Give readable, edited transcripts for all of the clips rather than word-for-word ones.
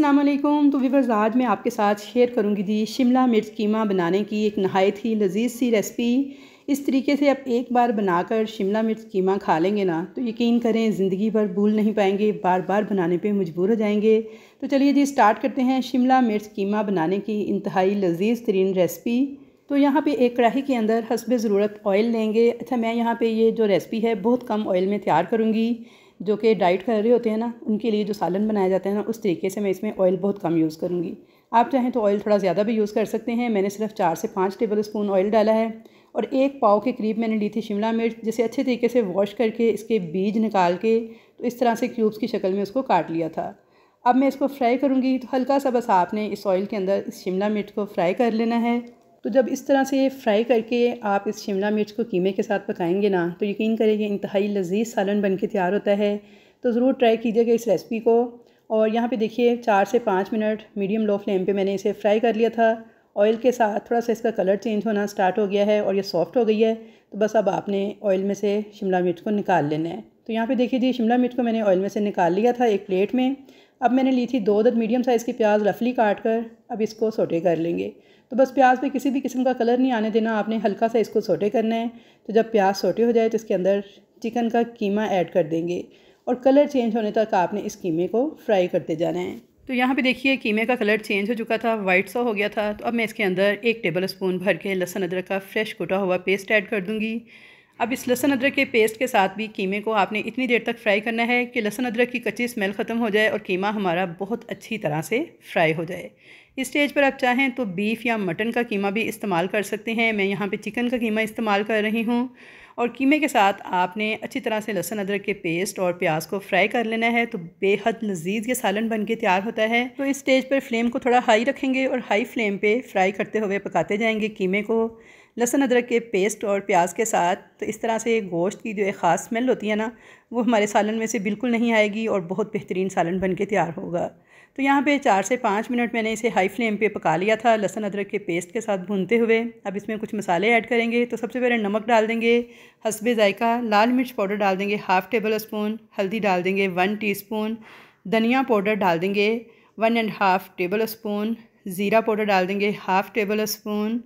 अस्सलाम वालेकुम। तो व्यूअर्स, आज मैं आपके साथ शेयर करूंगी जी शिमला मिर्च कीमा बनाने की एक नहायत ही लजीज सी रेसिपी। इस तरीके से आप एक बार बनाकर शिमला मिर्च कीमा खा लेंगे ना तो यकीन करें ज़िंदगी भर भूल नहीं पाएंगे, बार बार बनाने पे मजबूर हो जाएंगे। तो चलिए जी स्टार्ट करते हैं शिमला मिर्च कीमा बनाने की इंतहाई लजीज तरीन रेसिपी। तो यहाँ पे एक कढ़ाई के अंदर हस्बे ज़रूरत ऑयल लेंगे। अच्छा, मैं यहाँ पे ये जो रेसिपी है बहुत कम ऑयल में तैयार करूँगी। जो कि डाइट कर रहे होते हैं ना, उनके लिए जो सालन बनाया जाता है ना, उस तरीके से मैं इसमें ऑयल बहुत कम यूज़ करूँगी। आप चाहें तो ऑयल थोड़ा ज़्यादा भी यूज़ कर सकते हैं। मैंने सिर्फ 4 से 5 टेबल स्पून ऑयल डाला है। और 1 पाव के करीब मैंने ली थी शिमला मिर्च, जिसे अच्छे तरीके से वॉश करके इसके बीज निकाल के तो इस तरह से क्यूब्स की शक्ल में उसको काट लिया था। अब मैं इसको फ्राई करूँगी। तो हल्का सा बस आपने इस ऑयल के अंदर इस शिमला मिर्च को फ्राई कर लेना है। तो जब इस तरह से फ्राई करके आप इस शिमला मिर्च को कीमे के साथ पकाएंगे ना तो यकीन करें कि इंतहाई लजीज सालन बन के तैयार होता है। तो ज़रूर ट्राई कीजिएगा इस रेसिपी को। और यहाँ पे देखिए 4 से 5 मिनट मीडियम लो फ्लेम पे मैंने इसे फ्राई कर लिया था। ऑयल के साथ थोड़ा सा इसका कलर चेंज होना स्टार्ट हो गया है और ये सॉफ्ट हो गई है। तो बस अब आपने ऑयल में से शिमला मिर्च को निकाल लेना है। तो यहाँ पे देखिए जी शिमला मिर्च को मैंने ऑयल में से निकाल लिया था एक प्लेट में। अब मैंने ली थी 2 अदद मीडियम साइज़ की प्याज रफली काट कर। अब इसको सोटे कर लेंगे। तो बस प्याज पे किसी भी किस्म का कलर नहीं आने देना, आपने हल्का सा इसको सोटे करना है। तो जब प्याज सोटे हो जाए तो इसके अंदर चिकन का कीमा ऐड कर देंगे और कलर चेंज होने तक आपने इस कीमे को फ्राई करते जाना है। तो यहाँ पे देखिए कीमे का कलर चेंज हो चुका था, वाइट सा हो गया था। तो अब मैं इसके अंदर 1 टेबल स्पून भर के लहसुन अदरक का फ्रेश कुटा हुआ पेस्ट ऐड कर दूँगी। अब इस लहसुन अदरक के पेस्ट के साथ भी कीमे को आपने इतनी देर तक फ्राई करना है कि लहसुन अदरक की कच्ची स्मेल ख़त्म हो जाए और कीमा हमारा बहुत अच्छी तरह से फ्राई हो जाए। इस स्टेज पर आप चाहें तो बीफ या मटन का कीमा भी इस्तेमाल कर सकते हैं। मैं यहाँ पे चिकन का कीमा इस्तेमाल कर रही हूँ। और कीमे के साथ आपने अच्छी तरह से लहसुन अदरक के पेस्ट और प्याज को फ्राई कर लेना है। तो बेहद लजीज ये सालन बन के तैयार होता है। तो इस स्टेज पर फ्लेम को थोड़ा हाई रखेंगे और हाई फ्लेम पे फ्राई करते हुए पकाते जाएंगे कीमे को लहसुन अदरक के पेस्ट और प्याज के साथ। तो इस तरह से गोश्त की जो एक ख़ास स्मेल होती है ना, वो हमारे सालन में से बिल्कुल नहीं आएगी और बहुत बेहतरीन सालन बन के तैयार होगा। तो यहाँ पे 4 से 5 मिनट मैंने इसे हाई फ्लेम पे पका लिया था लहसुन अदरक के पेस्ट के साथ भूनते हुए। अब इसमें कुछ मसाले ऐड करेंगे। तो सबसे पहले नमक डाल देंगे हस्बे ज़ायका, लाल मिर्च पाउडर डाल देंगे हाफ़ टेबल स्पून, हल्दी डाल देंगे 1 टीस्पून, धनिया पाउडर डाल देंगे 1.5 टेबल स्पून, ज़ीरा पाउडर डाल देंगे हाफ़ टेबल स्पून।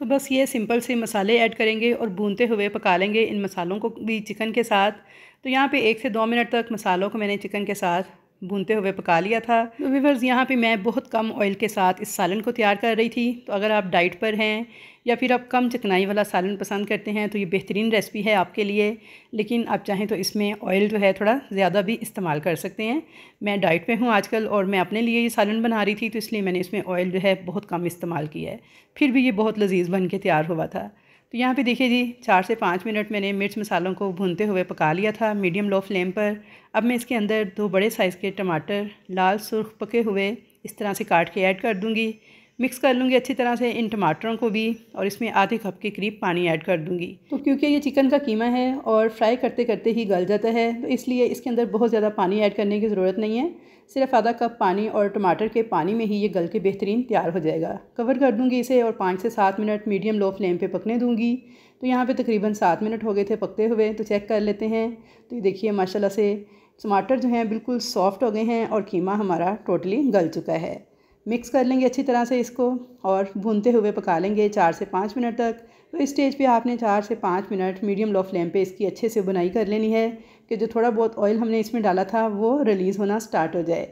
तो बस ये सिंपल से मसाले ऐड करेंगे और भूनते हुए पका लेंगे इन मसालों को भी चिकन के साथ। तो यहाँ पे 1 से 2 मिनट तक मसालों को मैंने चिकन के साथ भूनते हुए पका लिया था। तो व्यूअर्स, यहाँ पे मैं बहुत कम ऑयल के साथ इस सालन को तैयार कर रही थी। तो अगर आप डाइट पर हैं या फिर आप कम चिकनाई वाला सालन पसंद करते हैं तो ये बेहतरीन रेसिपी है आपके लिए। लेकिन आप चाहें तो इसमें ऑयल जो है थोड़ा ज़्यादा भी इस्तेमाल कर सकते हैं। मैं डाइट पे हूँ आजकल और मैं अपने लिए ये सालन बना रही थी, तो इसलिए मैंने इसमें ऑयल जो है बहुत कम इस्तेमाल किया है। फिर भी ये बहुत लजीज बन के तैयार हुआ था। तो यहाँ पे देखिए जी 4 से 5 मिनट मैंने मिर्च मसालों को भूनते हुए पका लिया था मीडियम लो फ्लेम पर। अब मैं इसके अंदर 2 बड़े साइज़ के टमाटर लाल सुर्ख पके हुए इस तरह से काट के ऐड कर दूँगी। मिक्स कर लूँगी अच्छी तरह से इन टमाटरों को भी और इसमें आधे कप के करीब पानी ऐड कर दूँगी। तो क्योंकि ये चिकन का कीमा है और फ्राई करते करते ही गल जाता है, तो इसलिए इसके अंदर बहुत ज़्यादा पानी ऐड करने की ज़रूरत नहीं है। सिर्फ आधा कप पानी और टमाटर के पानी में ही ये गल के बेहतरीन तैयार हो जाएगा। कवर कर दूँगी इसे और 5 से 7 मिनट मीडियम लो फ्लेम पे पकने दूँगी। तो यहाँ पे तकरीबन 7 मिनट हो गए थे पकते हुए। तो चेक कर लेते हैं। तो ये देखिए माशाल्लाह से टमाटर जो हैं बिल्कुल सॉफ्ट हो गए हैं और कीमा हमारा टोटली गल चुका है। मिक्स कर लेंगे अच्छी तरह से इसको और भूनते हुए पका लेंगे 4 से 5 मिनट तक। तो इस स्टेज पे आपने 4 से 5 मिनट मीडियम लो फ्लेम पे इसकी अच्छे से बुनाई कर लेनी है कि जो थोड़ा बहुत ऑयल हमने इसमें डाला था वो रिलीज़ होना स्टार्ट हो जाए।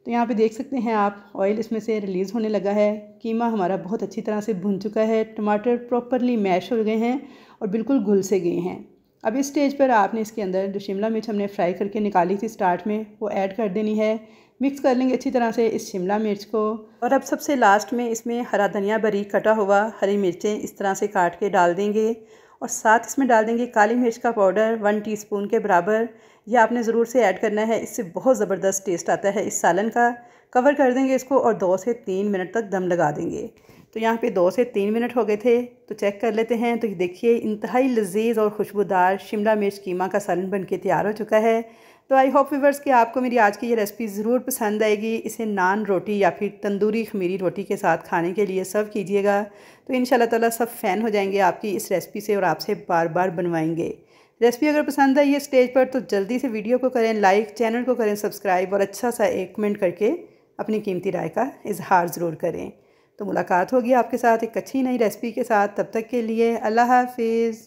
तो यहाँ पे देख सकते हैं आप ऑयल इसमें से रिलीज़ होने लगा है। कीमा हमारा बहुत अच्छी तरह से भुन चुका है, टमाटर प्रॉपरली मैश हो गए हैं और बिल्कुल घुल से गए हैं। अब इस स्टेज पर आपने इसके अंदर जो शिमला मिर्च हमने फ्राई करके निकाली थी स्टार्ट में, वो ऐड कर देनी है। मिक्स कर लेंगे अच्छी तरह से इस शिमला मिर्च को। और अब सबसे लास्ट में इसमें हरा धनिया बारीक कटा हुआ, हरी मिर्चें इस तरह से काट के डाल देंगे और साथ इसमें डाल देंगे काली मिर्च का पाउडर 1 टीस्पून के बराबर। यह आपने ज़रूर से ऐड करना है, इससे बहुत ज़बरदस्त टेस्ट आता है इस सालन का। कवर कर देंगे इसको और 2 से 3 मिनट तक दम लगा देंगे। तो यहाँ पे 2 से 3 मिनट हो गए थे। तो चेक कर लेते हैं। तो ये देखिए इंतहाई लजीज और खुशबूदार शिमला मिर्च कीमा का सालन बन के तैयार हो चुका है। तो आई होप व्यूअर्स कि आपको मेरी आज की ये रेसिपी ज़रूर पसंद आएगी। इसे नान रोटी या फिर तंदूरी खमीरी रोटी के साथ खाने के लिए सर्व कीजिएगा। तो इंशाल्लाह ताला सब फ़ैन हो जाएंगे आपकी इस रेसिपी से और आपसे बार बार बनवाएंगे। रेसिपी अगर पसंद आई है स्टेज पर तो जल्दी से वीडियो को करें लाइक, चैनल को करें सब्सक्राइब और अच्छा सा एक कमेंट करके अपनी कीमती राय का इजहार ज़रूर करें। तो मुलाकात होगी आपके साथ एक अच्छी नई रेसिपी के साथ। तब तक के लिए अल्लाह हाफिज़।